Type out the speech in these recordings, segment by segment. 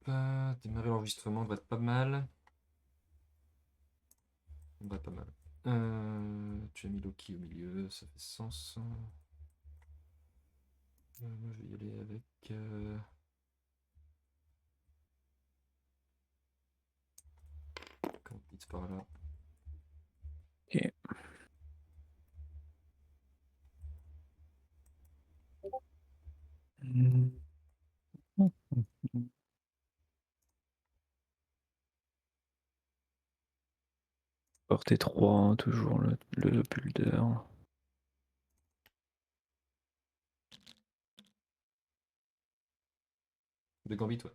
Démarrer l'enregistrement va être pas mal. Va pas mal. Tu as mis Loki au milieu, ça fait sens. Moi je vais y aller avec. Gambit par là. Ok. Portée 3, toujours le builder. De Gambit, ouais.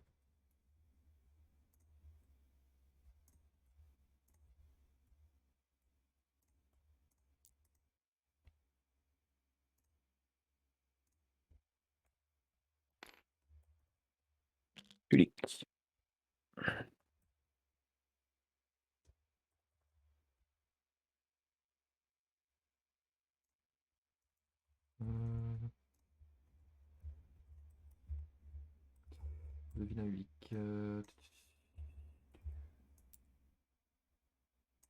Clic. Le vilain Ulick.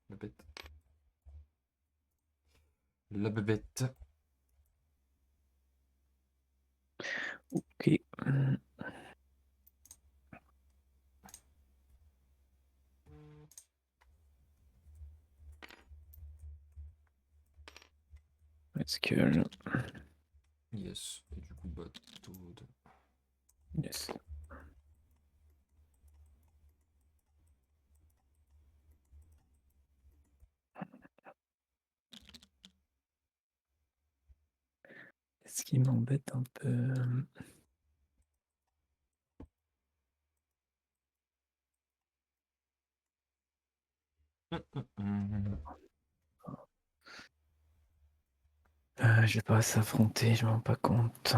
La bête. La bébête. Ok. Let's kill. Yes. Et du coup, bateau de. Yes. Ce qui m'embête un peu. Je vais pas s'affronter, je m'en rends pas compte.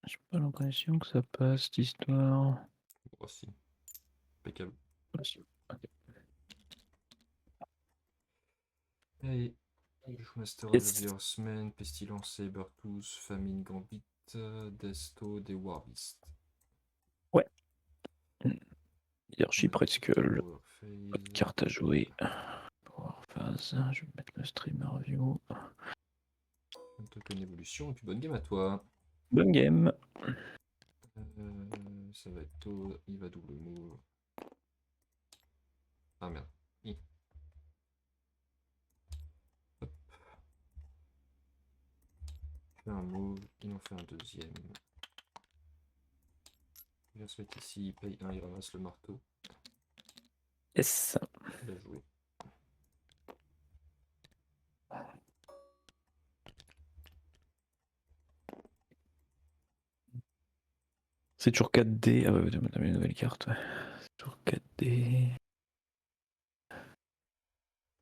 J'ai pas l'impression que ça passe cette histoire. Oh si. Impeccable. Ok. Allez. Master of Yes. the Horsemen, Pestilence, Sabertooth, Famine, Gambit, Desto, des Warbeast. Ouais. Leadership presque le Power bonne Phase. carte à jouer. Power phase. Je vais mettre le streamer view. Un token évolution, et puis bonne game à toi. Bonne game. Ça va être tôt, il va double move. Ah merde. I. Hop. Il fait un move, il en fait un deuxième. Il vient se mettre ici, il paye 1, il ramasse le marteau. Yes. Bien joué. C'est toujours 4D. Ah ouais, t'as mis une nouvelle carte. Ouais. C'est toujours 4D.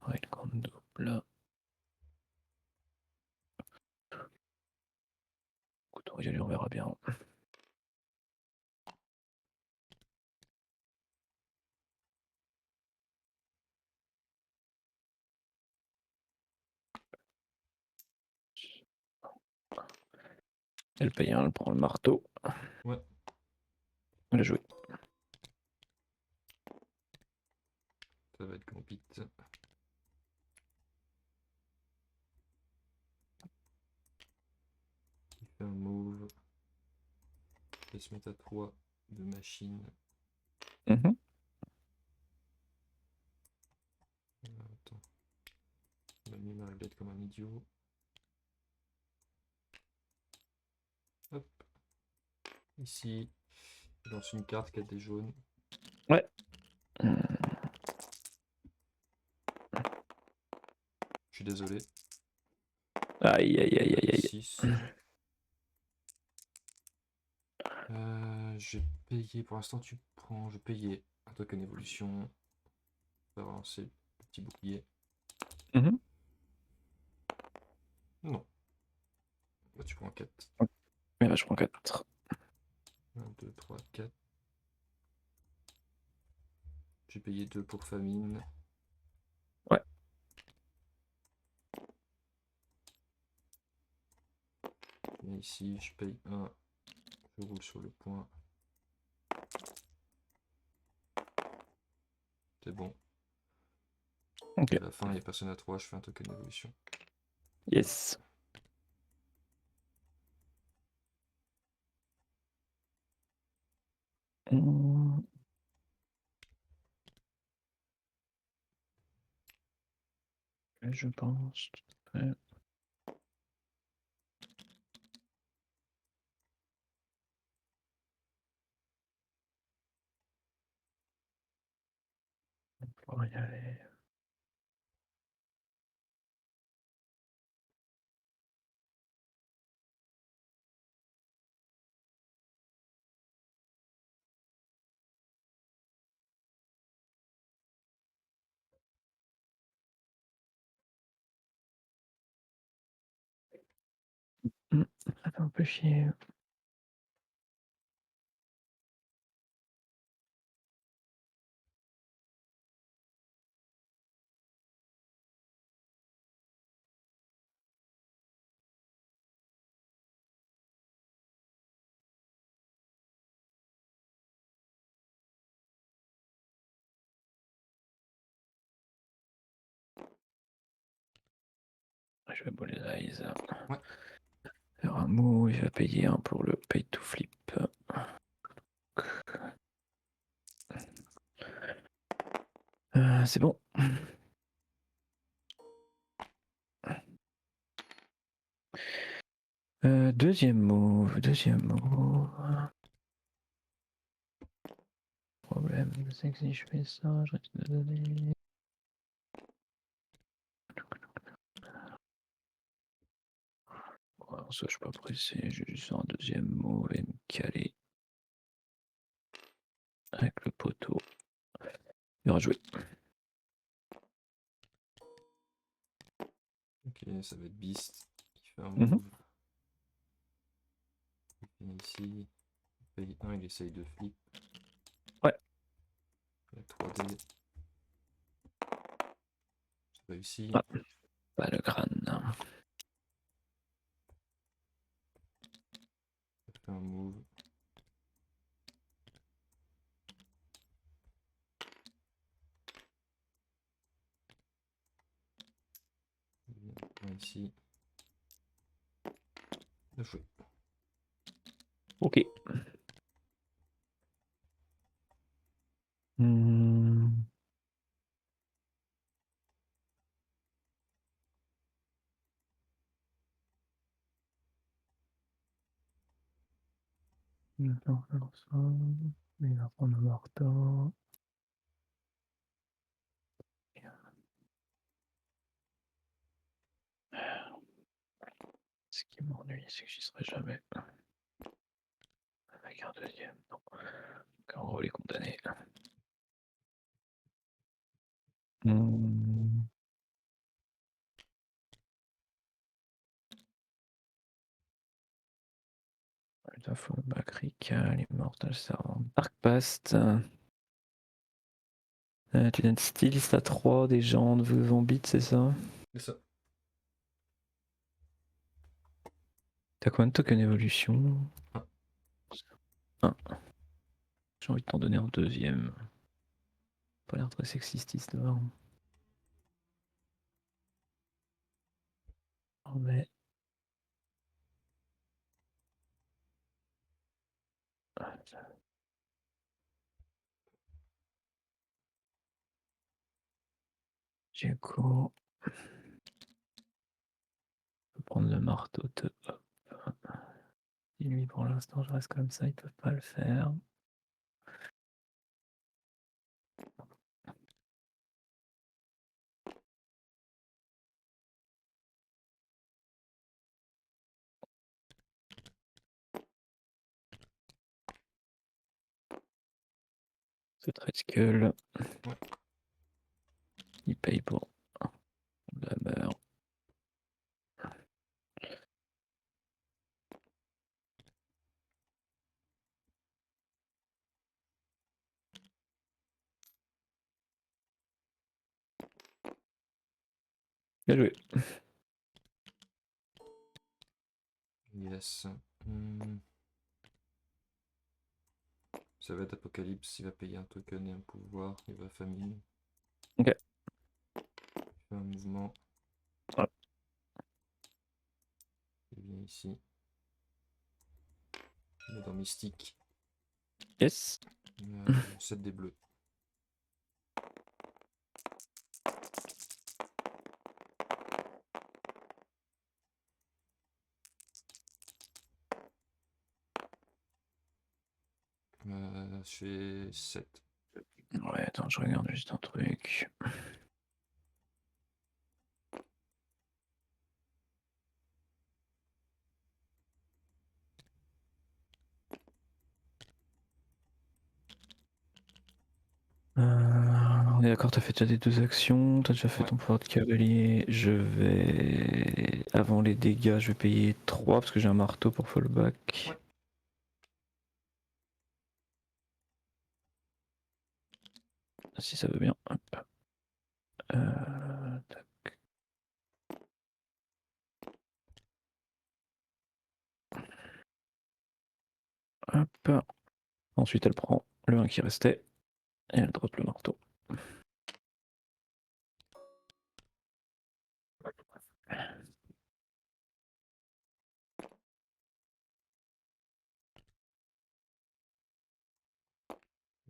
Ouais, le grand double. Écoute, on va y aller, on verra bien. Elle paye un, elle prend le marteau. Ouais. Elle a joué. Ça va être Gambit. Il fait un move. Il se met à 3 de machine. Mhm. Attends. Il m'a mis ma réglette comme un idiot. Hop. Ici. Il lance une carte qui a des jaunes. Ouais. Je suis désolé. Aïe, aïe, aïe, aïe, aïe. 6. J'ai payé. Pour l'instant, tu prends. Je payais un token évolution. On va relancer le petit bouclier. Mhm. Non. Là, tu prends 4. Mais là, je prends 4. 1, 2, 3, 4. J'ai payé 2 pour famine. Ouais. viens ici, je paye 1, je roule sur le point. C'est bon. Ok. À la fin, il n'y a personne à 3, je fais un token d'évolution. Yes. Hum. Je pense. Tout à fait. On va y aller. Ça fait un peu chier. Je vais bouler eyes. Ouais. Faire un move, il va payer un pour le pay to flip. C'est bon. Deuxième move. Problème, c'est que si je fais ça, je risque de donner. Ouais, ça, je suis pas pressé, je vais juste faire un deuxième move et me caler avec le poteau. Bien joué. Ok, ça va être Beast qui fait un Mhm. move. Il vient ici, il paye 1, il essaye de flip. Ouais. La 3D. C'est réussi. Ah, pas le crâne. Ça fait un move. Il vient ici. Bien joué. Ok. Hmm. Il va faire ça. Il va prendre un marteau. Ce qui m'ennuie, c'est que j'y serai jamais. Avec un deuxième, non. Donc en gros, les condamnés. Hmm. Putain, faut le back Ricale, Immortal Servant. Dark Past. Tu donnes styliste à 3, des gens de Vambit, c'est ça? C'est ça. T'as combien de tokens évolution? Un. 1. J'ai envie de t'en donner un deuxième. Pas l'air très sexiste histoire. Oh, mais. Djeko. Je peux prendre le marteau. Hop. Et lui, pour l'instant, je reste comme ça, ils peuvent pas le faire. Ce trait skull. Ouais. Il paye pour la meurt. Bien joué. Yes. Ça va être Apocalypse, il va payer un token et un pouvoir, il va famine. Ok. Il fait un mouvement. Ouais. Il vient ici. Il est dans Mystique. Yes. 7 des bleus. Je fais 7. Ouais, attends, je regarde juste un truc. On est d'accord, t'as fait déjà des 2 actions, t'as déjà fait Ouais. ton pouvoir de cavalier. Je vais. Avant les dégâts, je vais payer 3 parce que j'ai un marteau pour fallback. Ouais. Si ça veut bien. Hop. Tac. Hop. Ensuite, elle prend le 1 qui restait et elle drop le marteau.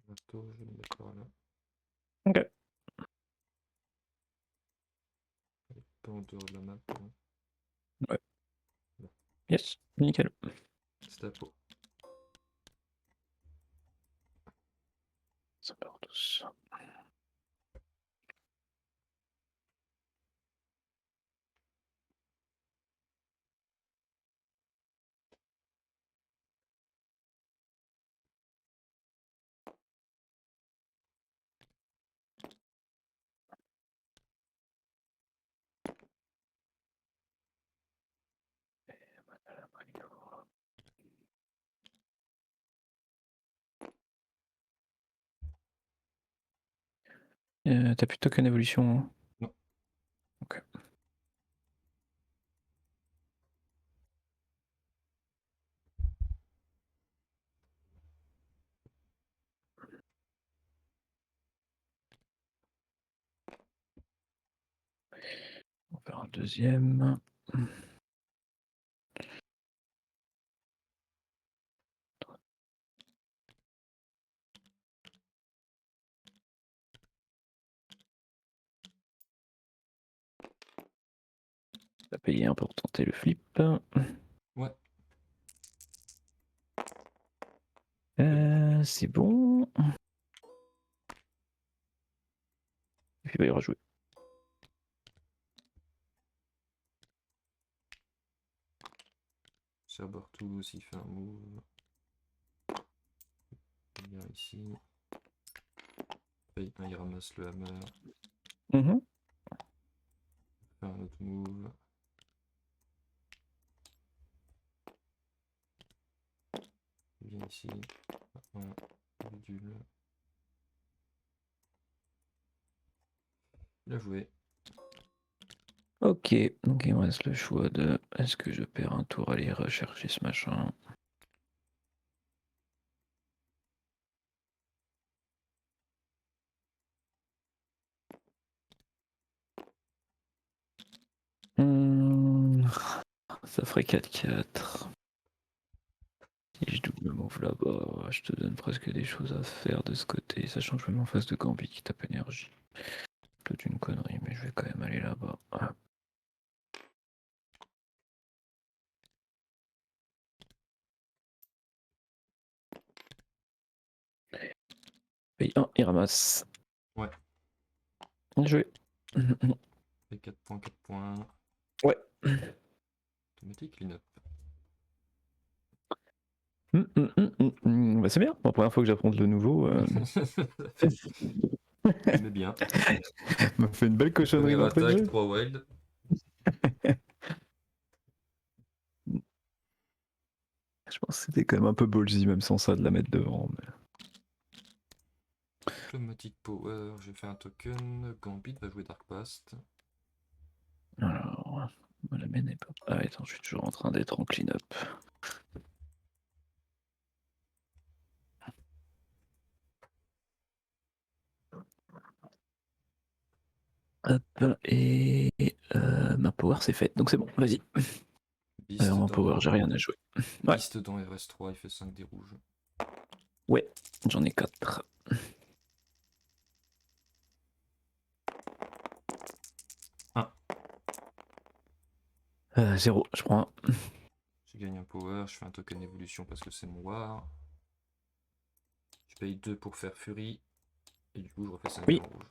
Marteau, je vais le mettre par là. Ok. Pas en dehors de la map. Hein. Ouais. Bon. Yes, nickel. C'est ta peau. Ça part tous. T'as plus de token évolution, hein? Non. Ok. On va faire un deuxième. On va payer un pour tenter le flip. Ouais. C'est bon. Et puis il va y rejouer. Cerberus aussi fait un move. Il vient ici. Il ramasse le hammer. Mhm. Fait un autre move. Il vient ici. Un bidule. Bien joué. Ok, donc il me reste le choix de est-ce que je perds un tour à aller rechercher ce machin. Ça ferait 4-4. Si je double move là-bas, je te donne presque des choses à faire de ce côté, sachant que je me mets en face de Gambit qui tape énergie. Toute une connerie, mais je vais quand même aller là-bas. Ah. Paye 1, il ramasse. Ouais. Bien joué. Fait 4 points, 4 points. Ouais. Automatique, clean-up. Bah, c'est bien, la première fois que j'affronte le nouveau. J'aimais bien. m'a fait une belle cochonnerie Première d'entrée de attaque, jeu. 3 wild. Je pense que c'était quand même un peu ballsy, même sans ça, de la mettre devant. Mais... Automatic power, j'ai fait un token. Gambit va jouer Dark Past. Alors, La mienne est pas. Ah, attends, je suis toujours en train d'être en clean-up. Hop, et ma power c'est fait, donc c'est bon, vas-y. Beast En power, j'ai rien à jouer. Ouais, Beast dans RS3, il fait 5 des rouges. ouais, j'en ai 4. 0, je prends un. Je gagne un power, je fais un token évolution parce que c'est mon war. Je paye 2 pour faire Fury. Et du coup, je refais 5 Oui. en rouge.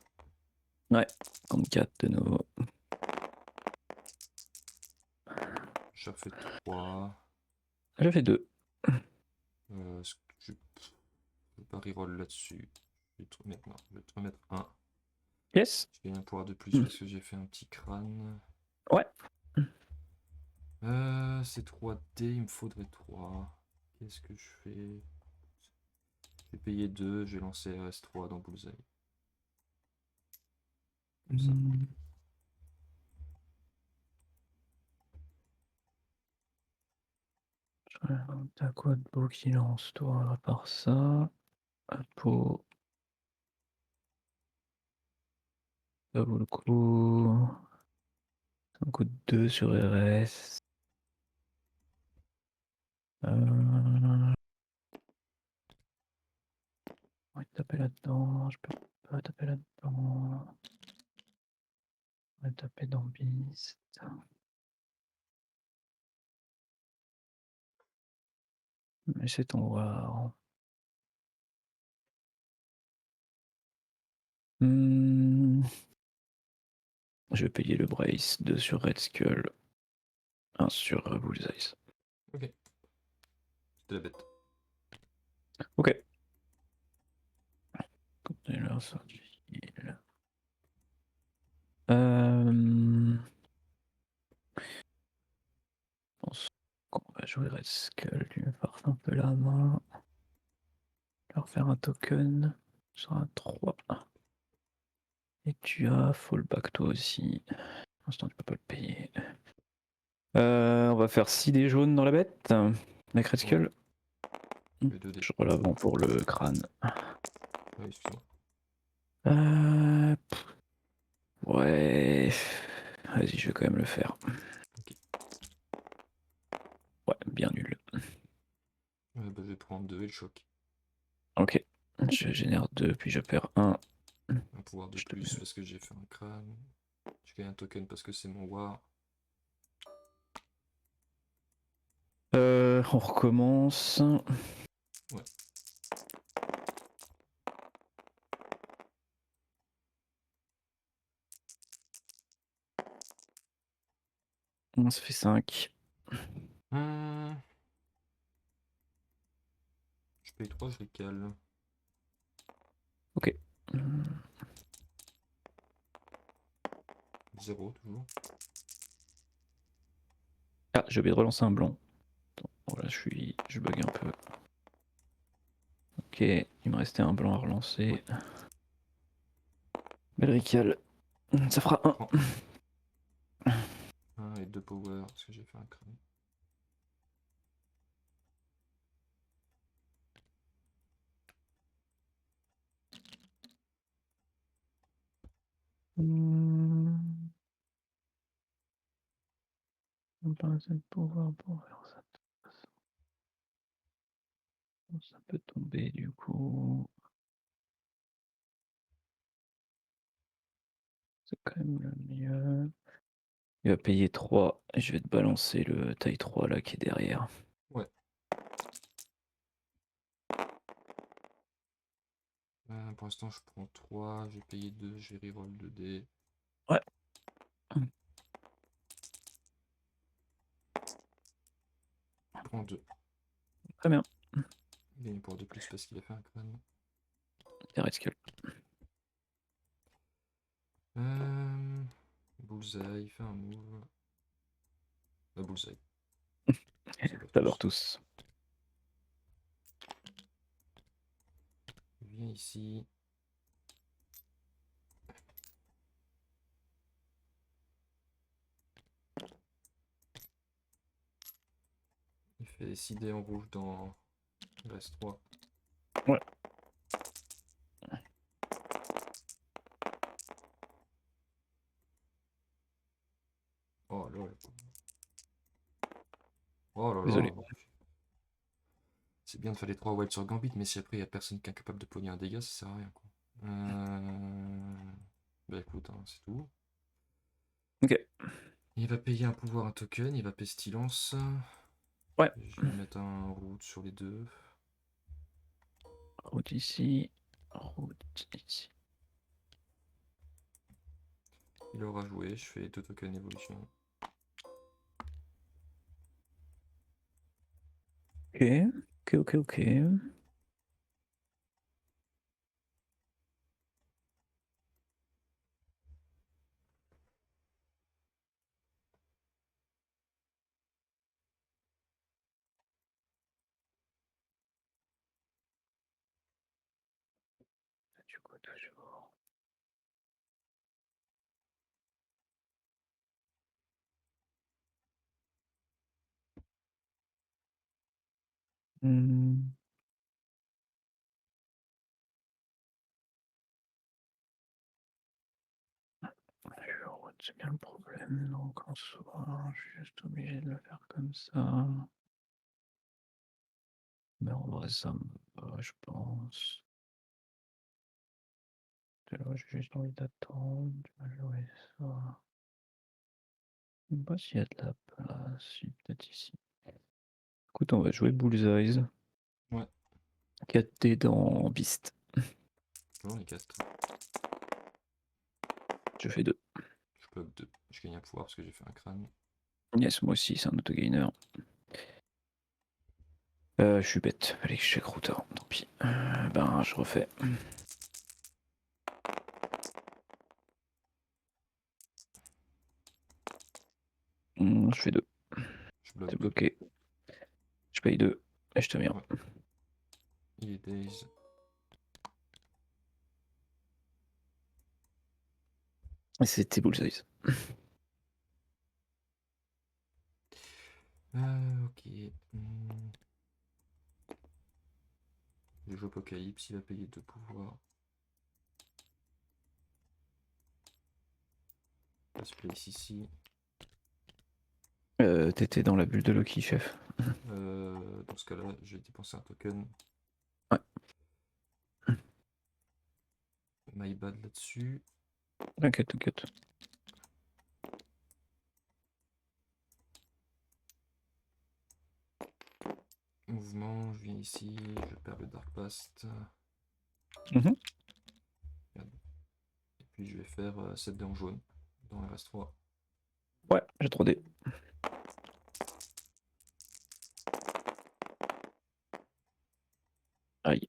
Ouais, 34 de nouveau. Je refais 3. Je fais 2. Je vais pas reroll là-dessus. Je vais te remettre, non, je vais te remettre 1. Yes. Je gagne un pouvoir de plus parce que j'ai fait un petit crâne. Ouais. C'est 3D, il me faudrait 3. Qu'est-ce que je fais? Je vais payer 2, je vais lancer RS3 dans Bullseye. Comme ça. T'as quoi de beau qui lance, toi, à part ça? Pour. Ça vaut le coup. Ça coûte 2 sur RS. On va taper là-dedans. Je peux pas taper là-dedans. On va taper dans Beast. Mais c'est ton war. Je vais payer le brace, 2 sur Red Skull, 1 sur Bullseye. Ok. C'était la bête. Ok. Container sorti. Je pense qu'on va jouer Red Skull, lui me farce un peu la main. Leur faire un token sur un 3. Et tu as fallback toi aussi. Pour l'instant tu peux pas le payer. On va faire 6 dés jaunes dans la bête. Avec Red Skull. Les 2D. Je relavant pour le crâne. Oui, excuse-moi. Ouais. Vas-y, je vais quand même le faire. Ok. Ouais, bien nul. Bah, je vais prendre 2 et le choc. Ok. Je génère 2, puis je perds 1. Un pouvoir de plus parce que j'ai fait un crâne. Je gagne un token parce que c'est mon war. On recommence. Ouais. On se fait 5. Je paye 3, je les cale. Ok. 0 toujours. Ah, j'ai oublié de relancer un blanc. Voilà, je bug un peu. Ok, il me restait un blanc à relancer. Ouais. Belrical. Ça fera 1. 1 et 2 power parce que j'ai fait un crâne. On pas assez de pouvoir pour faire ça. Ça peut tomber du coup. C'est quand même le mieux. Il va payer 3 et je vais te balancer le taille 3 là qui est derrière. Ouais. Pour l'instant, je prends 3. J'ai payé 2. Je vais reroll 2D. Ouais. Je prends 2. Très bien. Il gagne un pouvoir de plus parce qu'il a fait un crâne. Et Red Skull. Bullseye, il fait un move. Bullseye. D'abord tous. Viens ici. fais 6 dés en rouge dans. Il reste 3. Ouais. Oh là là. Oh là Désolé. là. C'est bien de faire les 3 wild sur Gambit, mais si après il n'y a personne qui est incapable de pogner un dégât, ça sert à rien, quoi. Bah écoute, hein, c'est tout. Ok. Il va payer un pouvoir, un token, il va pestilence. Ouais. Je vais mettre un route sur les deux. Route ici. Route ici. Il aura joué, je fais 2 tokens évolution. Ok. Ok, ok, ok. Du coup, toujours. Hmm. C'est bien le problème, donc en soi, je suis juste obligé de le faire comme ça. Mais en vrai, ça me va, je pense. Là, j'ai juste envie d'attendre, je vais jouer ça. Je sais pas s'il y a de la place, si, peut-être ici. Écoute, on va jouer Bullseyes. Ouais. 4D dans Beast. J'en ai 4. Je fais 2. Je bloque 2. Je gagne un pouvoir parce que j'ai fait un crâne. Yes, moi aussi, c'est un autogainer. Je suis bête, fallait que je check router, tant pis. Ben, je refais. Je fais 2. Je bloque C'est 2. bloqué. Je paye 2. Et je te viens. Ouais. Il est days. Et c'était Bullseyes. Ok. Je joue Apocalypse, il va payer 2 pouvoirs. Passe place ici. T'étais dans la bulle de Loki, chef. Dans ce cas-là, je vais dépenser un token. Ouais. My bad là-dessus. T'inquiète, t'inquiète. Mouvement, je viens ici, je perds le Dark Past. Mhm. Et puis je vais faire 7 dés en jaune dans RS3. Ouais, j'ai 3D. Aïe.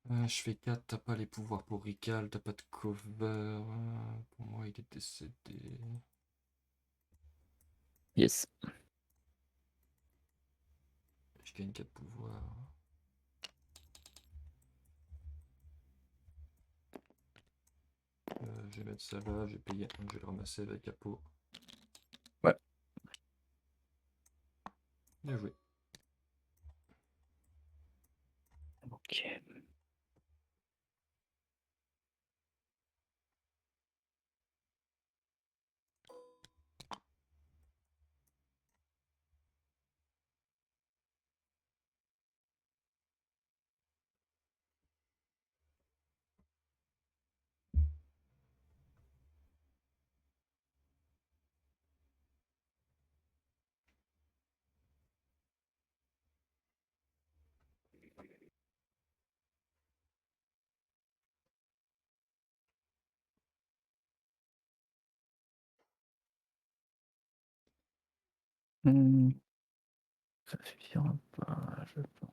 Je fais 4, t'as pas les pouvoirs pour Rical, t'as pas de cover. Pour moi, il est décédé. Yes. Je gagne 4 pouvoirs. Je vais mettre ça là, je vais payer un, je vais le ramasser avec Apo. Ouais. Bien joué. Ok. Hmm. Ça suffira pas, je pense.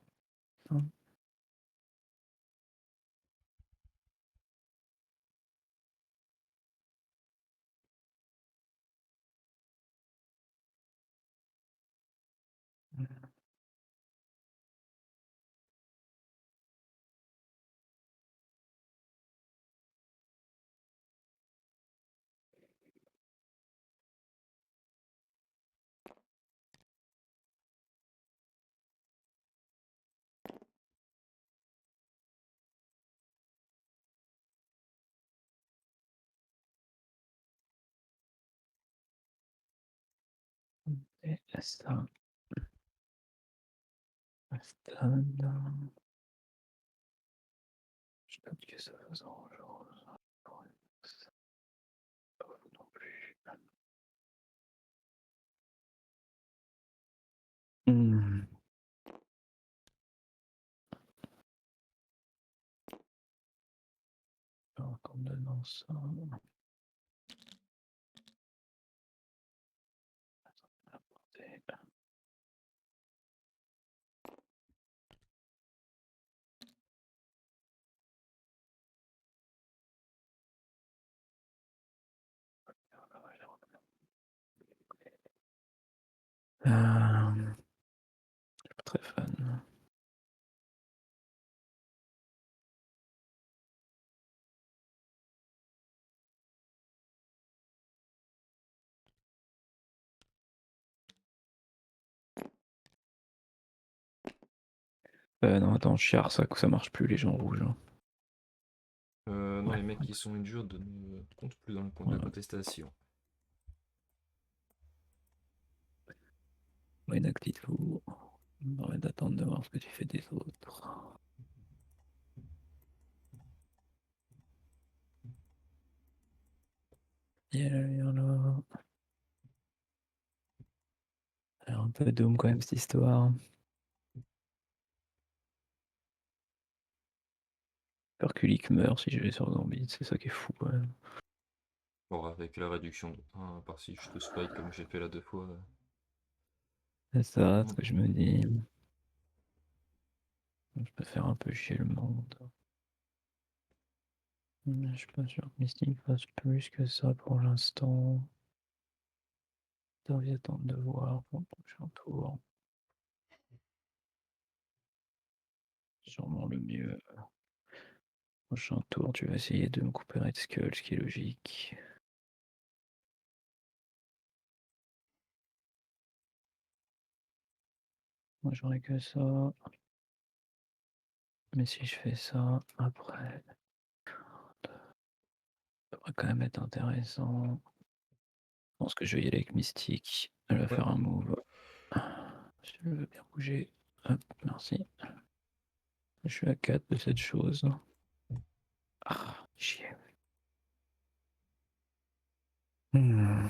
Et ça. Stade. Je note que ça faisait genre. Pas vous non plus. Hmm. Alors, qu'on donne dans ça. Apporter. Je suis pas très fan. Non, attends, chiard, ça marche plus les gens rouges. Hein. Non, Ouais, les mecs qui sont injured ne comptent plus dans le point de ouais. contestation. Inactif ou. On va d'attendre de voir ce que tu fais des autres. Il y a là. Alors, un peu doom quand même cette histoire. Perculique meurt si je vais sur Gambit, c'est ça qui est fou. Ouais. Bon, avec la réduction de 1, à part si je te spike comme j'ai fait là 2 fois. C'est ça, ce que je me dis. Je peux faire un peu chier le monde. Je suis pas sûr que Mystique fasse plus que ça pour l'instant. Devrais attendre de voir pour le prochain tour. Sûrement le mieux. Prochain tour, tu vas essayer de me couper Red Skull, ce qui est logique. Moi j'aurais que ça. Mais si je fais ça, après, ça devrait quand même être intéressant. Je pense que je vais y aller avec Mystique. Elle va Ouais, faire un move. Si elle veut bien bouger. Hop, merci. Je suis à 4 de cette chose. Ah, chier. Hmm.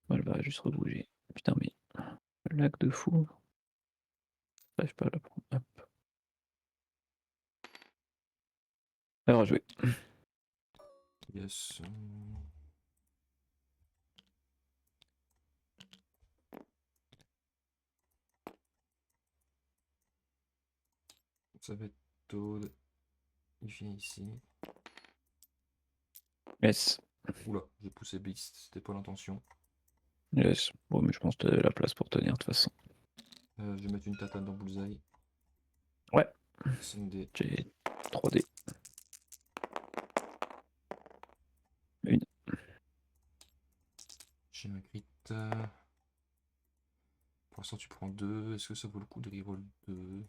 Elle va juste rebouger. Putain, mais le lac de fou. J'arrive pas à la prendre. Hop. Alors, jouer. yes. Ça va être Toad. Il finit ici. Yes. Oula, j'ai poussé Beast, c'était pas l'intention. Yes. Bon, mais je pense que t'as la place pour tenir de toute façon. Je vais mettre une tatane dans Bullseye. Ouais. 5D. J'ai 3D. Une. J'ai un crit. Pour l'instant, tu prends 2. Est-ce que ça vaut le coup de reroll 2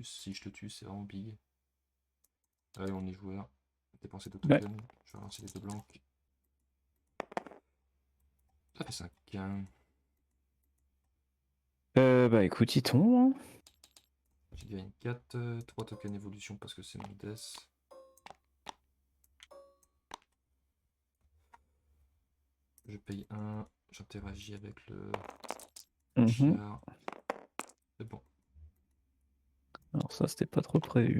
si je te tue, c'est vraiment big. Allez, on est joueur. Dépenser 2 Ouais. tokens. Je vais lancer les 2 blancs. Ça fait 5. Bah écoute, il tombe. Hein. J'ai gagné 4. 3 tokens évolution parce que c'est mon death. Je paye 1. J'interagis avec le Mhm. chiard. C'est bon. Alors ça, c'était pas trop prévu.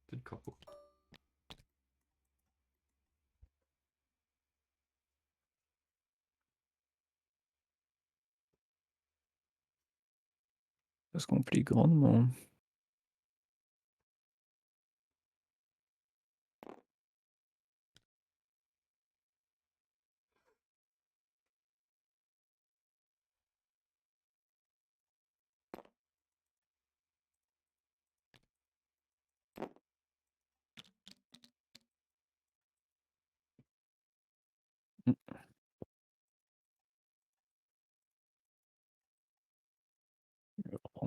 C'est le crapaud. Ça se complique grandement.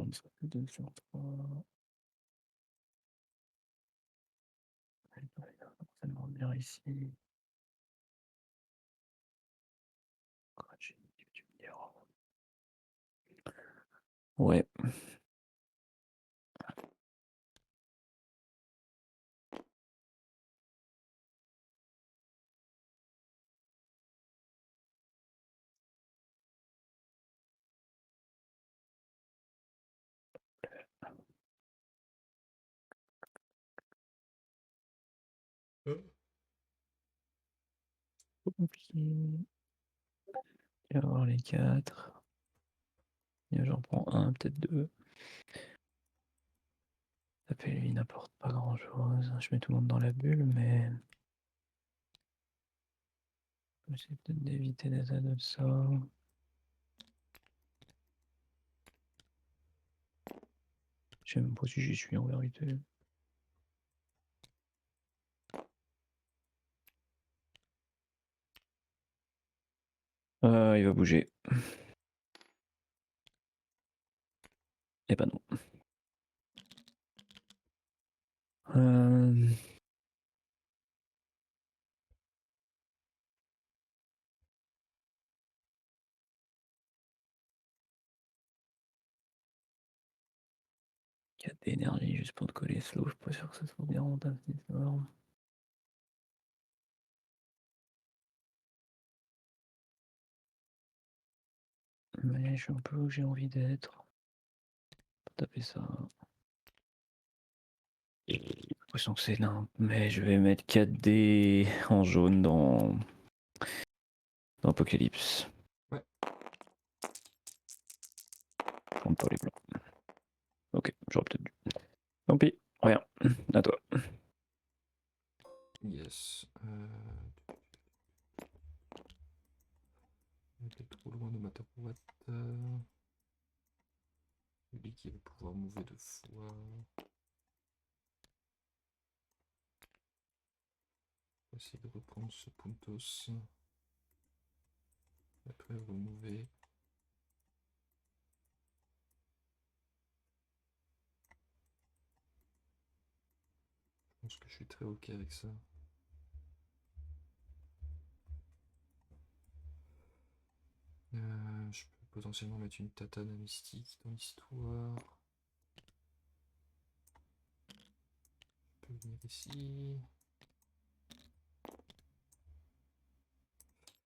on sera que 2 sur 3. Il va forcément venir ici. Quoi, tu me diras. Ouais. Compliqué. Il va y avoir les 4. J'en prends un, peut-être 2. Taper lui n'apporte pas grand chose. Je mets tout le monde dans la bulle, mais. J'essaie peut-être d'éviter les aides de ça. Je sais même pas si j'y suis en vérité. Il va bouger. Eh ben non. Euh... 4 d'énergie juste pour te coller slow. Je suis pas sûr que ça soit bien rentable cette histoire. Mais je suis un peu où j'ai envie d'être. Pour taper ça. J'ai l'impression que c'est limp, mais je vais mettre 4D en jaune dans Apocalypse. Ouais. Je compte pas les blancs. Ok, j'aurais peut-être dû. Tant pis, rien. À toi. Yes. J'étais trop loin de ma tarouette. Lui qui va pouvoir mouver 2 fois. On va essayer de reprendre ce Puntos. Après remouver. Je pense que je suis très ok avec ça. Je peux potentiellement mettre une tatane à mystique dans l'histoire. Je peux venir ici.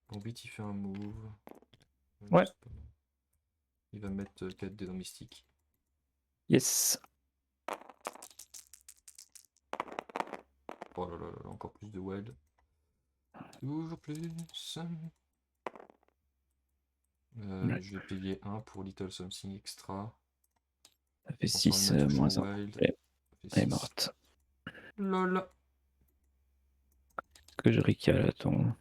Gambit il fait un move. Ouais. Il va mettre 4 dés dans mystique. Yes. Oh là là là, encore plus de wild. Toujours plus. Ouais. Je vais payer 1 pour Little Something Extra. Ça fait Transformer 6 ma touche en moins 1. wild. Elle Ça fait est 6. morte. LOL. Est-ce que je ricale à ton.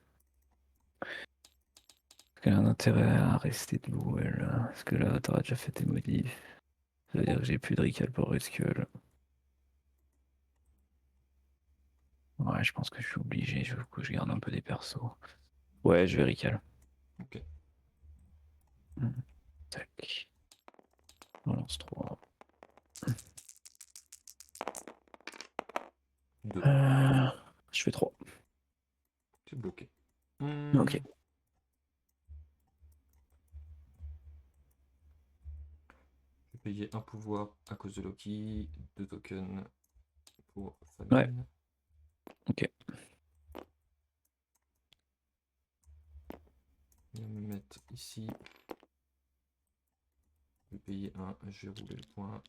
Est-ce qu'elle a un intérêt à rester debout, elle? Parce que là, t'auras déjà fait tes modifs. Ça veut dire que j'ai plus de recall pour Rescue. Ouais, je pense que je suis obligé. Je veux que je garde un peu des persos. Ouais, je vais recall. Ok. Tac. On lance 3. 2. Je fais 3. C'est bloqué. Ok. Je vais payer 1 pouvoir à cause de Loki. 2 tokens pour Ouais. famine. Ok. Je vais me mettre ici. Je vais payer 1. Je vais rouler le point.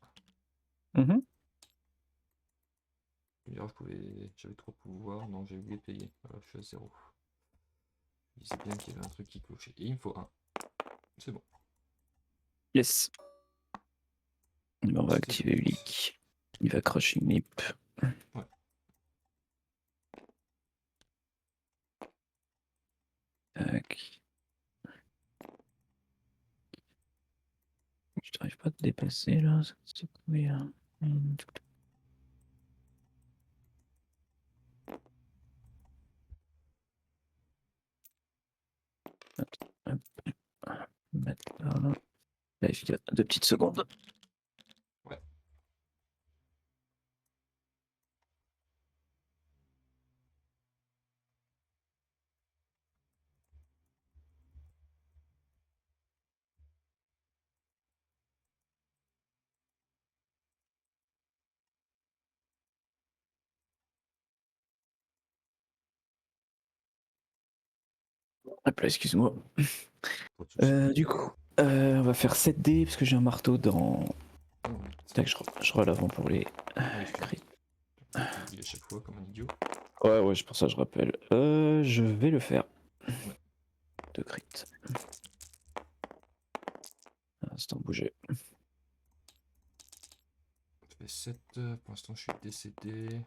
Mhm. J'avais 3 pouvoirs. Non, j'ai oublié de payer. Voilà, je suis à 0. Je disais bien qu'il y avait un truc qui clochait. Et il me faut 1. C'est bon. Yes. On va C'est activer bon. Ulik. Il va crushing nip. Ouais. Tac. Je n'arrive pas à te dépasser là. C'est combien? Hop, hop. Mettre là. Là, il y a 2 petites secondes. Hop là, excuse-moi. Pas de soucis. Du coup, on va faire 7D parce que j'ai un marteau dans. Oh, ouais, Tac, je roll avant pour les oui, excuse-moi. crits. Peut-être que j'oublie à chaque fois comme un idiot. Ouais, c'est pour ça que je rappelle. Je vais le faire. Ouais. De crit. Instant bouger. Ça fait 7. Pour l'instant, je suis décédé.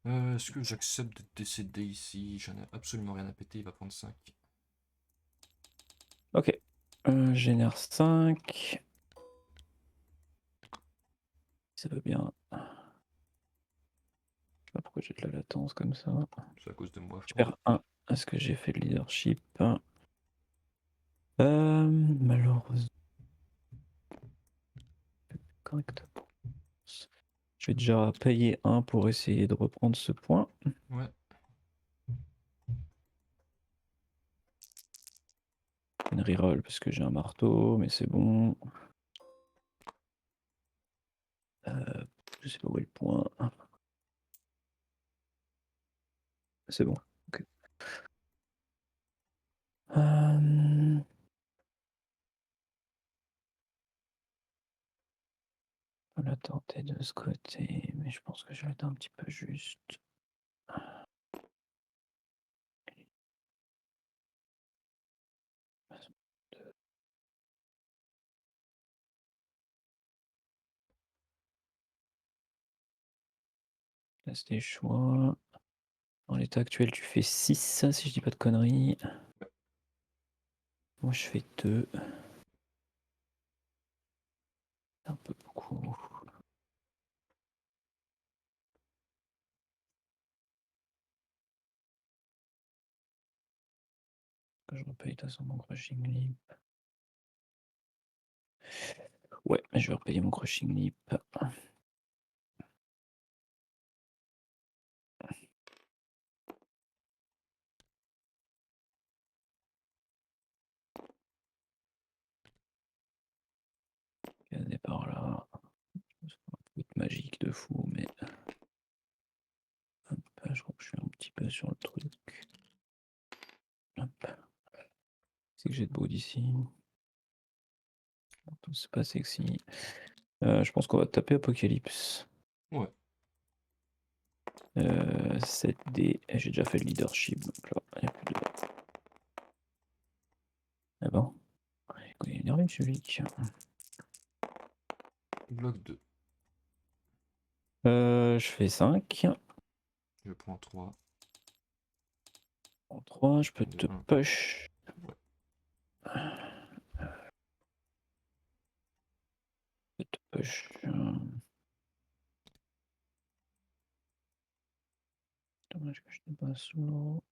Est-ce que j'accepte d'être décédé ici? J'en ai absolument rien à péter. Il va prendre 5. Ok. Génère 5. Ça veut bien. Je sais pas pourquoi j'ai de la latence comme ça. C'est à cause de moi, je Je crois. perds 1 parce que j'ai fait le leadership. Malheureusement. Correct. Je vais déjà payer 1 pour essayer de reprendre ce point. Ouais. Une reroll parce que j'ai un marteau, mais c'est bon. Je sais pas où est le point. C'est bon. Ok. On va la tenter de ce côté, mais je pense que je vais être un petit peu juste. Laisse tes choix. Dans l'état actuel, tu fais 6, si je dis pas de conneries. Moi, je fais 2. C'est un peu beaucoup. Que je repaye de toute façon mon crushing leap. Ouais, je vais repayer mon crushing leap. Regardez par là. Un truc magique de fou, mais. Hop, je crois que je suis un petit peu sur le truc. Hop. C'est que j'ai de beau d'ici. C'est pas sexy. Je pense qu'on va taper Apocalypse. Ouais. 7D. J'ai déjà fait le leadership, donc là, il n'y a plus de. Ah bon. Il est énervé, celui. Bloc 2. Je fais 5. Je prends 3. En 3, je peux De te 1. push. Ouais. Je peux te push. Dommage que je n'ai pas solo.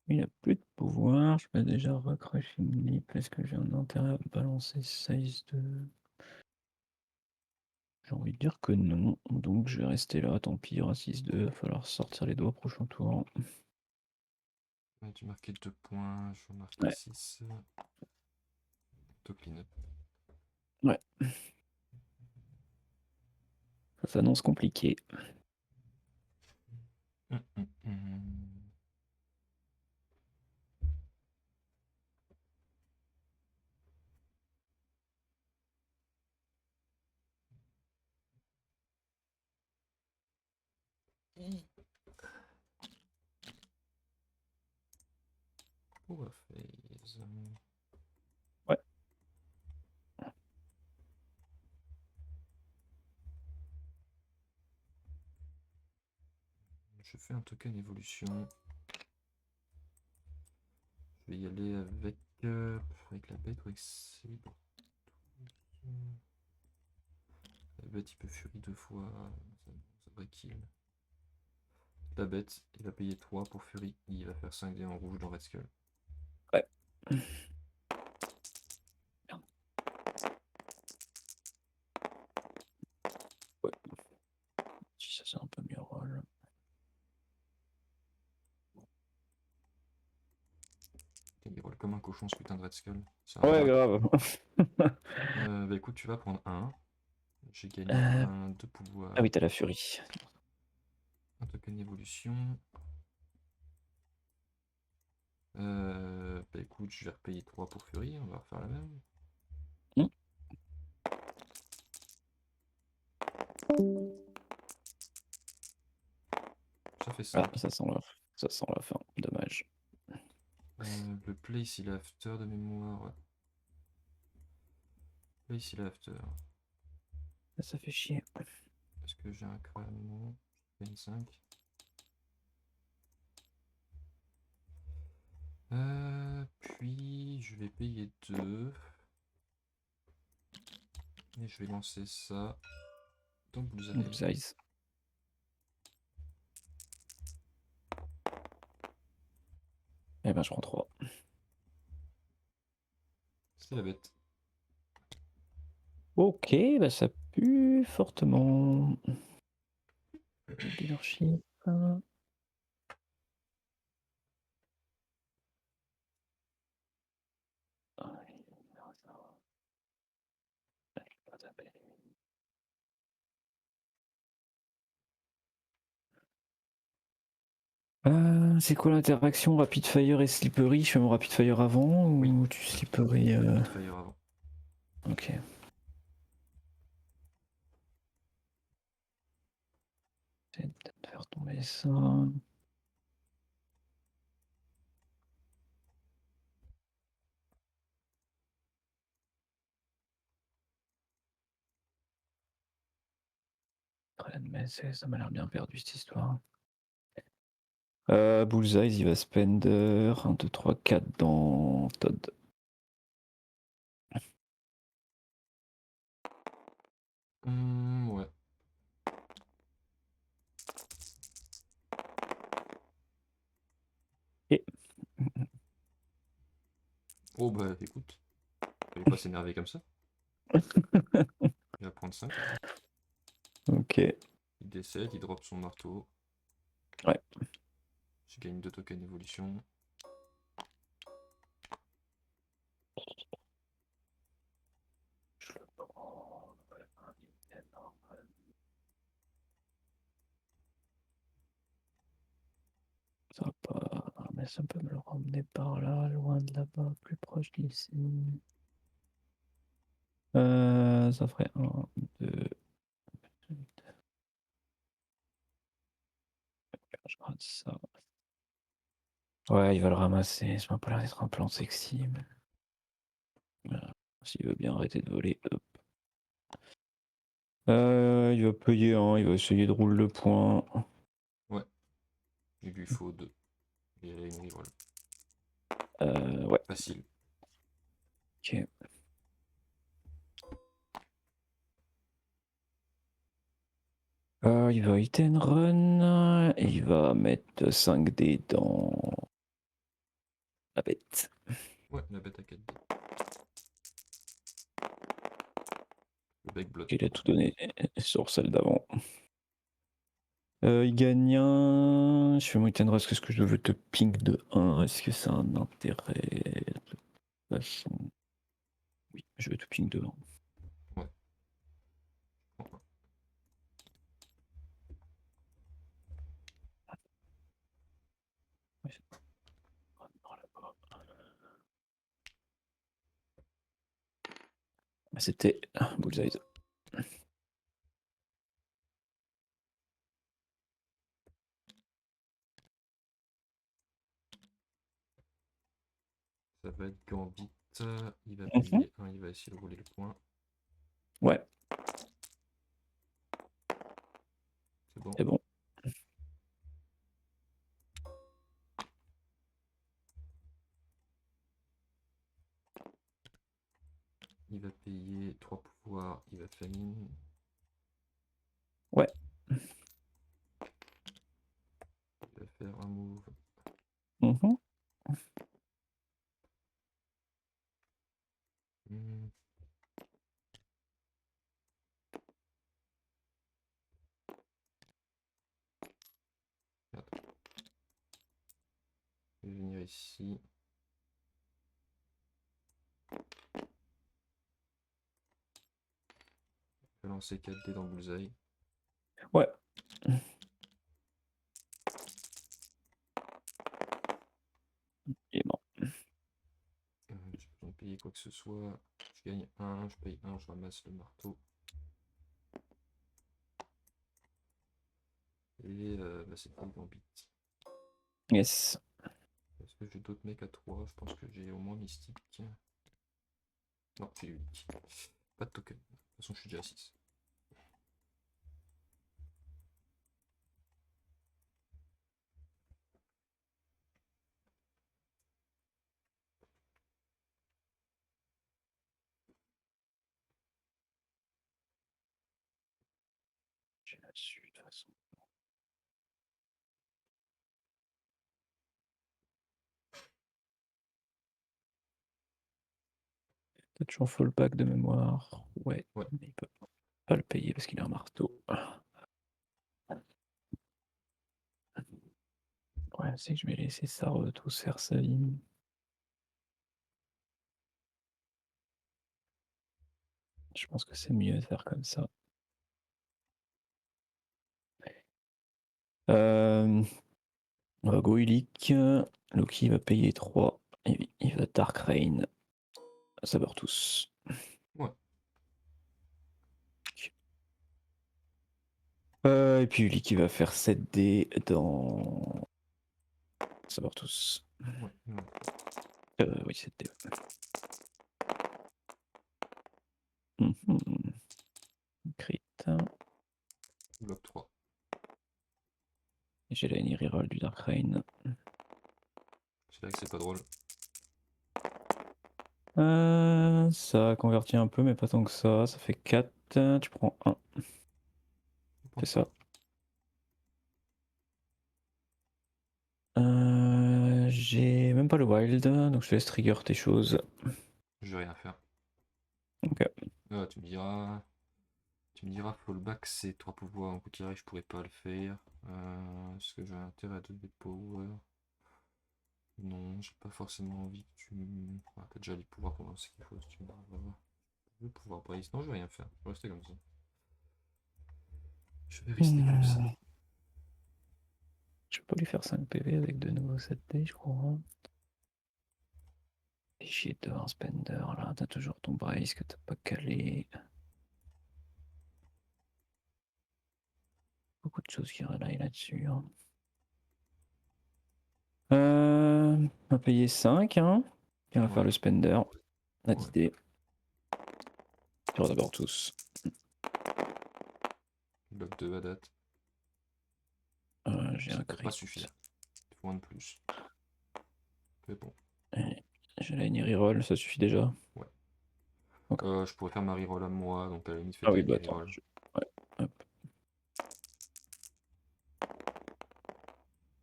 Il n'a plus de pouvoir. Je peux déjà recrushing leap. Est-ce que j'ai un intérêt à balancer 16 de. J'ai envie de dire que non. Donc je vais rester là. Tant pis, il y aura 6-2. Il va falloir sortir les doigts prochain tour. Ouais, tu marquais 2 points. Je vais marquer Ouais. 6. Top clean up. Ouais. Ça s'annonce compliqué. Hum, hum, hum. Power phase. Ouais. Je fais un token évolution. Je vais y aller avec la bête ou avec Sabre. La bête, il peut furie 2 fois. Ça va kill. La bête, il va payer 3 pour furie. Il va faire 5 dés en rouge dans Red Skull. Ouais. Merde. Ouais. Si ça c'est un peu mieux roll. Il roule comme un cochon ce putain de Red Skull. C'est un Ouais, rat. grave. Bah écoute, tu vas prendre 1. J'ai gagné un de pouvoir. Ah oui, t'as la furie. Un token d'évolution. Bah écoute, je vais repayer 3 pour Fury, on va refaire la même. Hmm. Ça fait 5. Ah, ça sent la fin, dommage. Le place il est after de mémoire. Ouais. Place il est after. Ça fait chier. Est-ce que j'ai un crâne? Non. Je gagne 5. Puis je vais payer 2. Et je vais lancer ça dans Bullseye. Bullseye. Eh ben, je prends 3. C'est la bête. Ok, bah ça pue fortement. Dealership. C'est quoi l'interaction Rapid Fire et Slippery? Je fais mon Rapid Fire avant Oui. ou tu Slippery Rapid Fire avant. Ok. J'essaie de faire tomber ça. Mais ça m'a l'air bien perdu cette histoire. Bullseye, il va spender 1, 2, 3, 4 dans Todd. Ouais. Et... Oh bah écoute, fallait pas s'énerver comme ça. Il va prendre 5. Ok. Il décède, il drop son marteau. Ouais. Je gagne 2 tokens d'évolution. Je le prends. Ça va pas. Mais ça peut me le ramener par là, loin de là-bas, plus proche d'ici. Ça ferait 1, 2. Je rate ça. Ouais, il va le ramasser. Ça m'a pas l'air d'être un plan sexy. Mais... Voilà. S'il veut bien arrêter de voler, hop. Il va payer 1, il va essayer de rouler le point. Ouais. Il lui faut 2. Et elle a une reroll. Ouais. Facile. Ok. Il va hit and run. Et il va mettre 5 dés dans la bête. Ouais, la bête à 4 dés. Le bec blotte Il a tout. tout donné sur celle d'avant. Il gagne un. Je fais mon hit and run. Est-ce que je veux te ping de 1? Est-ce que ça a un intérêt? De toute façon. Oui, je vais te ping de 1. Ouais. Enfin, C'était Bullseye. ça va être Gambit. Il va Mhm. payer 1, il va essayer de rouler le point. Ouais, C'est bon. c'est bon. Il va payer 3 pouvoirs, il va famine. Ouais. Il va faire un move. Mhm. Hmm. Merde. Je vais venir ici. Je vais lancer 4 dés dans le bullseye. Ouais. Il est mort. J'ai besoin de payer quoi que ce soit. Je gagne 1, je paye 1, je ramasse le marteau. Et bah, c'est pas Gambit. Yes. Est-ce que j'ai d'autres mecs à 3? Je pense que j'ai au moins Mystique. Non, j'ai unique. Pas de token. De toute façon, je suis déjà à 6. J'ai là-dessus de toute façon. T'as toujours fallback de mémoire. Ouais. Ouais. Mais il peut pas le payer parce qu'il a un marteau. Ouais, c'est que je vais laisser ça tous faire sa vie. Je pense que c'est mieux de faire comme ça. On va go Illic. Loki va payer 3. Et il va Dark Rain. Ça meurt tous. Ouais. Et puis Illic il va faire 7 dés dans. Ça meurt tous. Ouais. Oui, 7 dés. Mhm. Crit. Bloc 3. J'ai la reroll du Dark Rain. C'est là que c'est pas drôle. Ça a converti un peu, mais pas tant que ça. Ça fait 4. Tu prends 1. C'est ça. J'ai même pas le wild, donc je te laisse trigger tes choses. Je vais rien faire. Ok. Tu me diras. Tu me diras, fallback, c'est 3 pouvoirs en coup tiré, je pourrais pas le faire. Est-ce que j'ai intérêt à te des power? Non, j'ai pas forcément envie que tu. Ah, t'as déjà les pouvoirs pour lancer quelque chose, tu me diras. Je vais pouvoir brace. Non, je vais rien faire. Je vais rester comme ça. Je vais rester comme ça. Je peux pas lui faire 5 PV avec de nouveau 7D, je crois. Et chier de un spender là, t'as toujours ton brace que t'as pas calé. Beaucoup de choses qui relaient là-dessus. Hein. On va payer 5, hein. Et on va faire le spender. La Ouais. idée. Sur d'abord tous. Bloc 2 à date. J'ai Ça un va pas crit. suffire. Il faut un de plus. Mais bon. J'ai la reroll, ça suffit déjà. Ouais. Okay. Je pourrais faire ma reroll à moi, donc à la limite, fais Ah ta oui, bah attends. reroll. Ouais. Hop.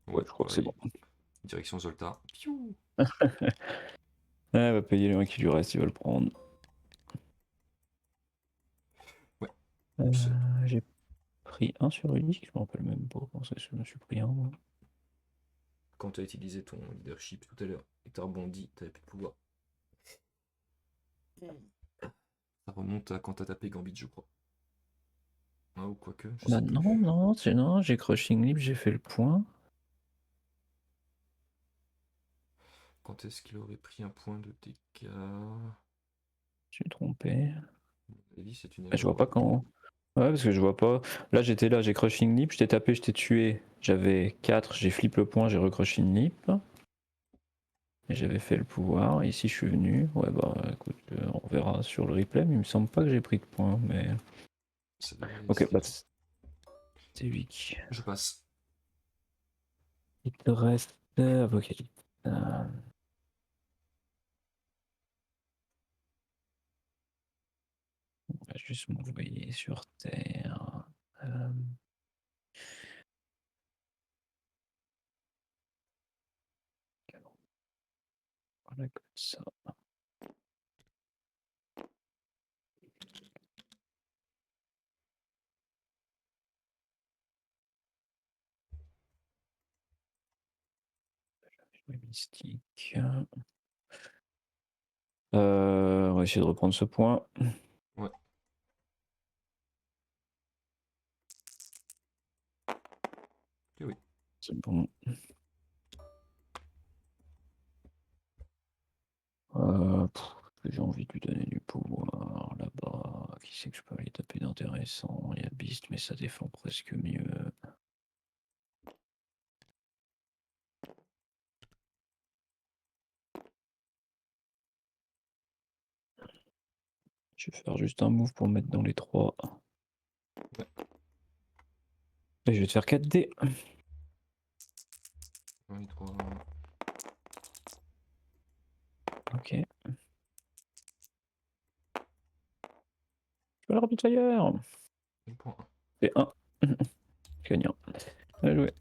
Ouais, Ouais, je crois que c'est pareil. bon. Direction Zoltar. Piou. Elle va payer le 1 qui lui reste, il va le prendre. Ouais. J'ai pris 1 sur unique, je me rappelle même pas comment ça, je me suis pris 1 moi. Quand tu as utilisé ton leadership tout à l'heure et que tu as rebondi, tu n'avais plus de pouvoir. Ça remonte à quand tu as tapé Gambit, je crois. Ah, ou quoique, je Bah sais plus. non, j'ai crushing libre, j'ai fait le point. Quand est-ce qu'il aurait pris un point de dégâts? Je suis trompé. Ellie, c'est une Je vois erreur. pas quand. Ouais, parce que je vois pas. Là, j'étais là, j'ai crushing lip, je t'ai tapé, je t'ai tué. J'avais 4, j'ai flip le point, j'ai recrushing lip. Et j'avais fait le pouvoir. Et ici, je suis venu. Ouais, bah écoute, on verra sur le replay, mais il me semble pas que j'ai pris de points. Mais. Ça devrait Ok, bah exister. c'est lui qui. Je passe. Il te reste Apocalypse. On va juste m'envoyer sur Terre. Voilà, comme ça. Mystique. On va essayer de reprendre ce point. Ouais. C'est bon. J'ai envie de lui donner du pouvoir là-bas. Qui c'est que je peux aller taper d'intéressant? Il y a Beast, mais ça défend presque mieux. Je vais faire juste un move pour me mettre dans les 3. Ouais. Et je vais te faire 4D. Dans les 3. Ok. Je vais le Fire. Je prends 1. C'est 1. Gagnant. Bien joué.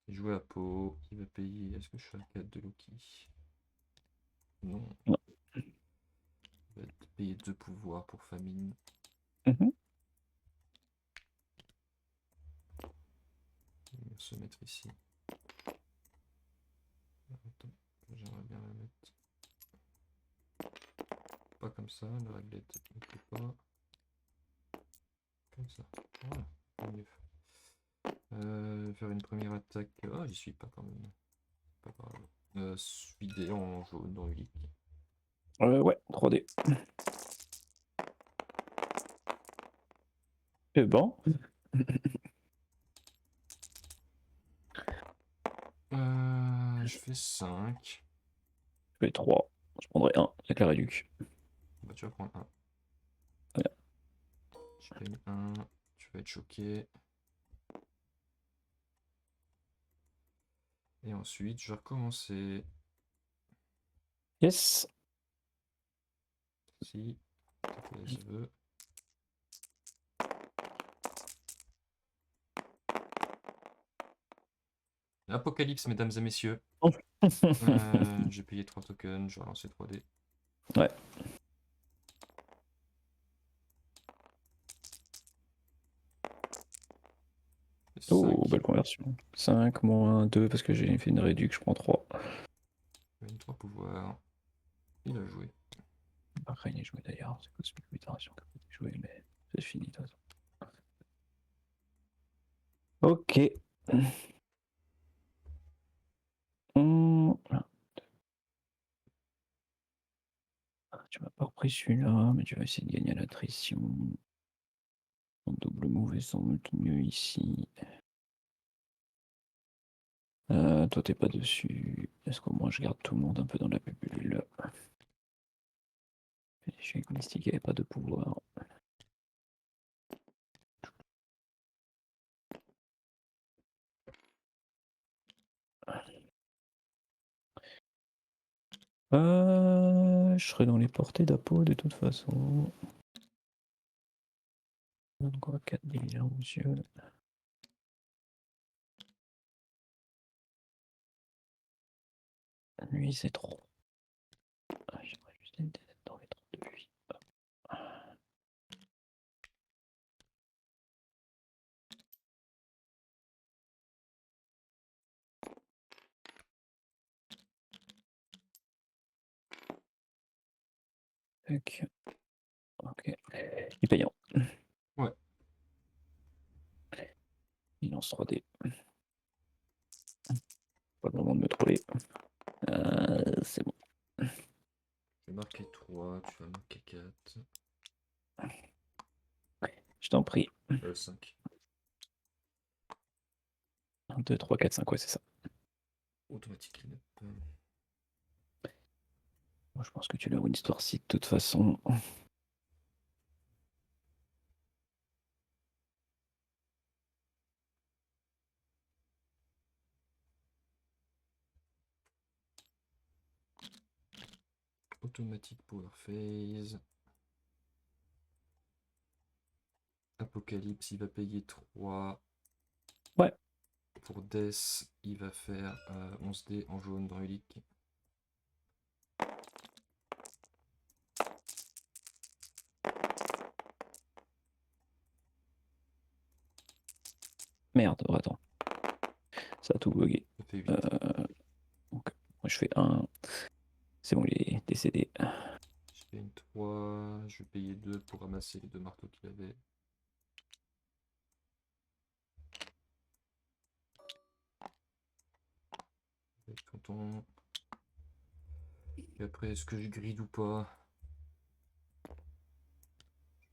Jouer à Pau. Qui va payer? Est-ce que je suis à 4 de Loki? Non. Non. Il va payer 2 pouvoirs pour famine. Mhm. Il va se mettre ici. Attends, j'aimerais bien la mettre. Pas comme ça, la réglette ne peut pas. Comme ça. Voilà, mieux. Faire une première attaque. Ah, j'y suis pas quand même. Pas grave. Vider en jaune dans Ulick. Ouais, 3D. C'est bon. Je fais 5. Je fais 3. Je prendrai 1 avec la réduc. Bah, tu vas prendre 1. Voilà. Je paye 1. Tu vas être choqué. Et ensuite, je vais recommencer. Yes. Si ça veut. Apocalypse, mesdames et messieurs. J'ai payé 3 tokens, je vais relancer 3D. Ouais. Oh, 5. belle conversion. 5 moins 2 parce que j'ai fait une réduc, je prends 3. 3 pouvoirs. Il a joué. Après, il est joué d'ailleurs. C'est Cosmic Mutation qui a joué, mais c'est fini de toute façon. Ok. Tu m'as pas repris celui-là, mais tu vas essayer de gagner à l'attrition. En double move est sans doute mieux ici. Toi, t'es pas dessus. Est-ce qu'au moins je garde tout le monde un peu dans la bulle? Je suis avec Mystique, il n'y avait pas de pouvoir. Je serai dans les portées d'Apo de toute façon. Donc, quoi, 4 milliards, monsieur. Lui, c'est trop. J'aimerais juste une tête dans les 3 de lui. Ok. Ok. Il est payant. Ouais. Il lance 3D. Pas le moment de me troller. C'est bon. Je vais marquer 3, tu vas marquer 4. Je t'en prie. 5. 1, 2, 3, 4, 5, ouais, c'est ça. Automatique clean-up. Moi, je pense que tu l'as win ce ci de toute façon. Automatique power phase. Apocalypse, il va payer 3. Ouais. Pour Death, il va faire 11D en jaune dans Ulick. Merde, oh, attends. Ça a tout bugué. Ça fait 8. Donc, moi, je fais 1. C'est bon, il est décédé. Je fais une 3. Je vais payer 2 pour ramasser les 2 marteaux qu'il avait. Avec tonton. Et après, est-ce que je gride ou pas?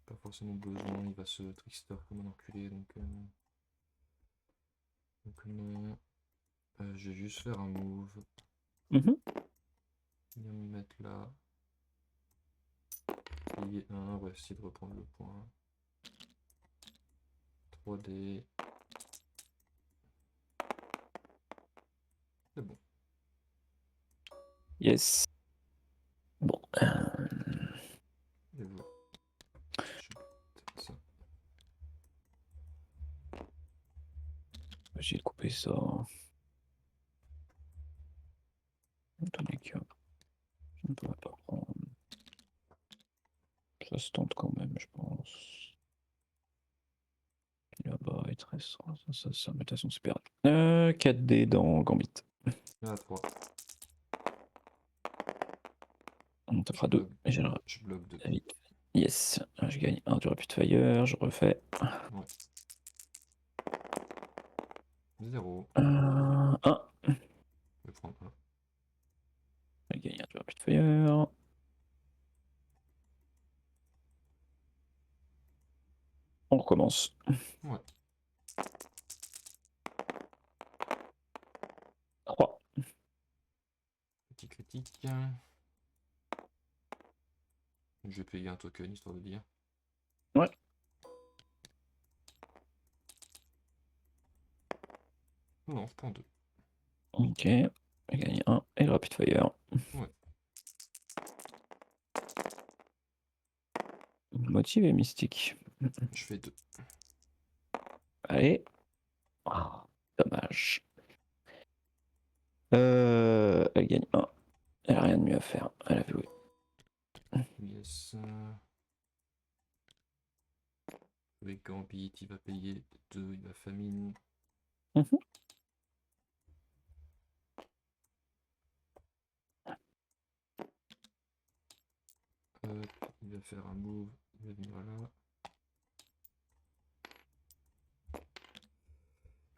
Pas forcément besoin, il va se trickster comme un enculé, donc non. Je vais juste faire un move. Mhm. Viens me mettre là. Payer 1, on va essayer de reprendre le point. 3D. C'est bon. Yes. Bon. Et voilà. Ça. J'ai coupé ça. Attendez que je ne pourrais pas prendre. Ça se tente quand même, je pense. Là-bas, il te reste ça, mais de toute façon, c'est perdu. 4D dans Gambit. Il y en a 3. On te Je fera 2. bloque, Et j'ai le je bloque 2. vite. Yes. Je gagne 1 du Rapid Fire. Je refais. Ouais. 0. 1. Je vais prendre 1. Je gagne 1 du Rapid Fire. On recommence. Ouais. 3. Petit critique. Je vais payer un token histoire de dire. Ouais. Non, je prends 2. Ok. J'ai gagné 1. Et le Rapid Fire. Ouais. Motive et mystique. Je fais 2. Allez. Ah, dommage. Elle gagne 1. Elle a rien de mieux à faire. Elle a joué. Yes. Avec Gambit, il va payer 2. Il va famine. Mhm. Il va faire un move. Il va venir là.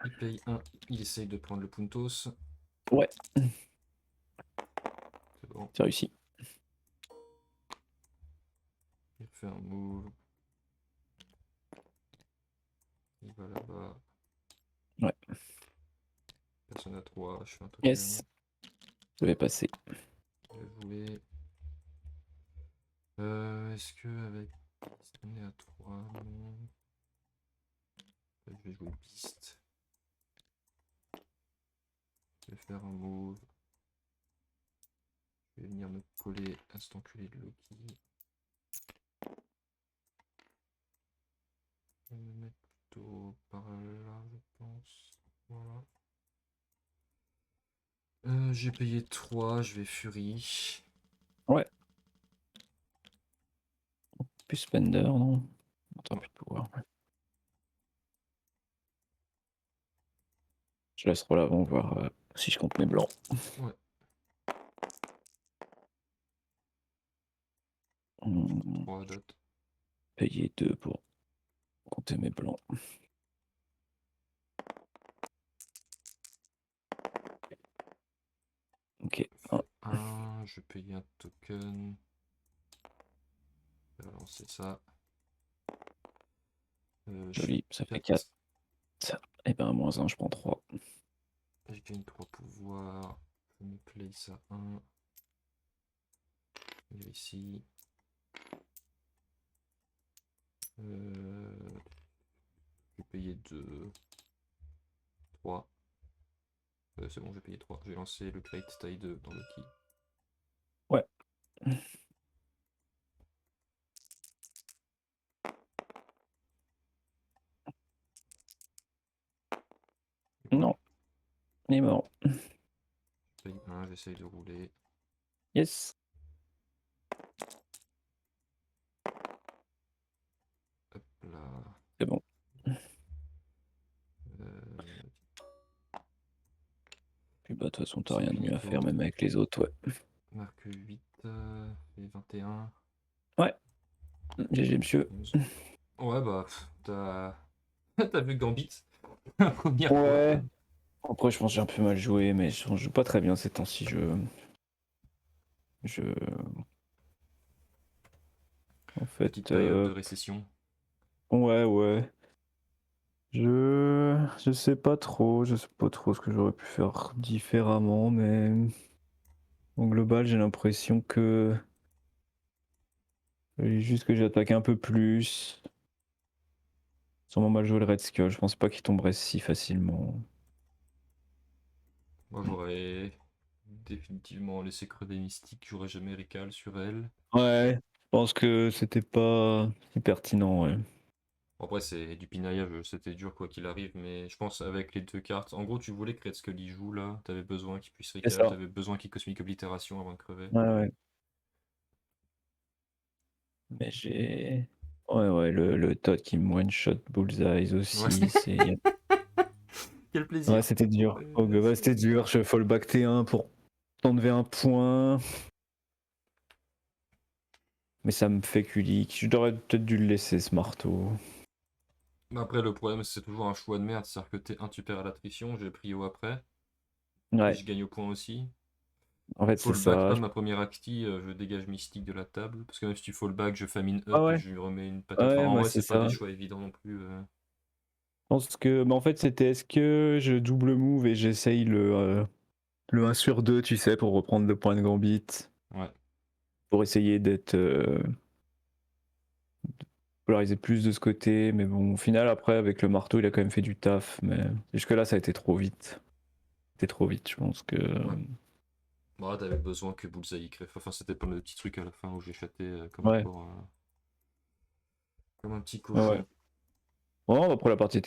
Il paye 1. Il essaye de prendre le Puntos. Ouais, C'est bon. c'est réussi. Il fait un move. Il va là-bas. Ouais. Personne à 3. Je fais un token. Yes. Je vais passer. Je vais jouer. Est-ce que avec on est à 3? Non. Je vais jouer Beast. Je vais faire un move. Je vais venir me coller à cet enculé de Loki. Je vais me mettre plutôt par là, je pense. Voilà. J'ai payé 3, je vais Fury. Ouais. Plus Spender, non? T'as Ouais. plus de pouvoir. Ouais. Je laisse l'avant voir si je compte mes blancs. Ouais. Hmm, 3 dot. Payer 2 pour compter mes blancs. Ok. Fait 1, je paye un token. Je vais lancer ça. Je fais Joli, ça fait 4. 4. Et ben, moins 1, je prends 3. Je gagne 3 pouvoirs. Je me place à 1. Venir ici. Je vais payer 2. 3. C'est bon, j'ai payé 3. J'ai lancé le Great Tide dans le key. Ouais. Et voilà. Non, il est mort. Je paye 1, j'essaye de rouler. Yes. Hop là. C'est bon. bah, de toute façon, t'as C'est rien de mieux à finito. faire, même avec les autres, ouais. Marque 8 et 21. Ouais, GG, monsieur. 11. Ouais, bah, t'as vu Gambit la première fois. Ouais. Après, je pense que j'ai un peu mal joué, mais je joue pas très bien ces temps-ci. Je... En Petite fait, période de récession. ouais. Je sais pas trop, je sais pas trop ce que j'aurais pu faire différemment, mais en global, j'ai l'impression que juste que j'attaque un peu plus. Sûrement mal joué le Red Skull, je pense pas qu'il tomberait si facilement. Moi, j'aurais définitivement laissé crever Mystique. J'aurais jamais recall sur elle. Ouais, je pense que c'était pas si pertinent, ouais. Après, c'est du pinaillage, c'était dur quoi qu'il arrive, mais je pense avec les deux cartes. En gros, tu voulais que Red Skull y joue là, t'avais besoin qu'il puisse C'est recall, ça. t'avais besoin qu'il cosmique oblitération avant de crever. Ouais. Mais j'ai. Ouais, le Todd qui me one-shot Bullseyes Ouais, aussi, c'est. quel Ouais, plaisir. c'était dur. Oh, ouais, c'était dur, je fallback T1 pour t'enlever un point. Mais ça me fait culique. J'aurais peut-être dû le laisser ce marteau. Mais après, le problème, c'est toujours un choix de merde, c'est-à-dire que T1, tu perds à l'attrition, j'ai pris au après, et Ouais, je gagne au point aussi. en fait, c'est Fallback ça. pas ma première acti, je dégage Mystique de la table, parce que même si tu fallback, je famine Ah up et ouais, je lui remets une patate. Enfin, ouais, en moi vrai, c'est c'est pas des ça. choix évidents non plus. Je pense que. Mais en fait, c'était est-ce que je double move et j'essaye le 1 sur 2, tu sais, pour reprendre le point de Gambit. Ouais. Pour essayer d'être. Polariser plus de ce côté. Mais bon, au final, après, avec le marteau, il a quand même fait du taf. Mais jusque-là, ça a été trop vite. C'était trop vite, je pense que. Ouais. Bah, t'avais besoin que Bullseye crève. Enfin, c'était pas le petit truc à la fin où j'ai chaté comme un Ouais, porc, comme un petit ouais. cochon. Bon, après la partie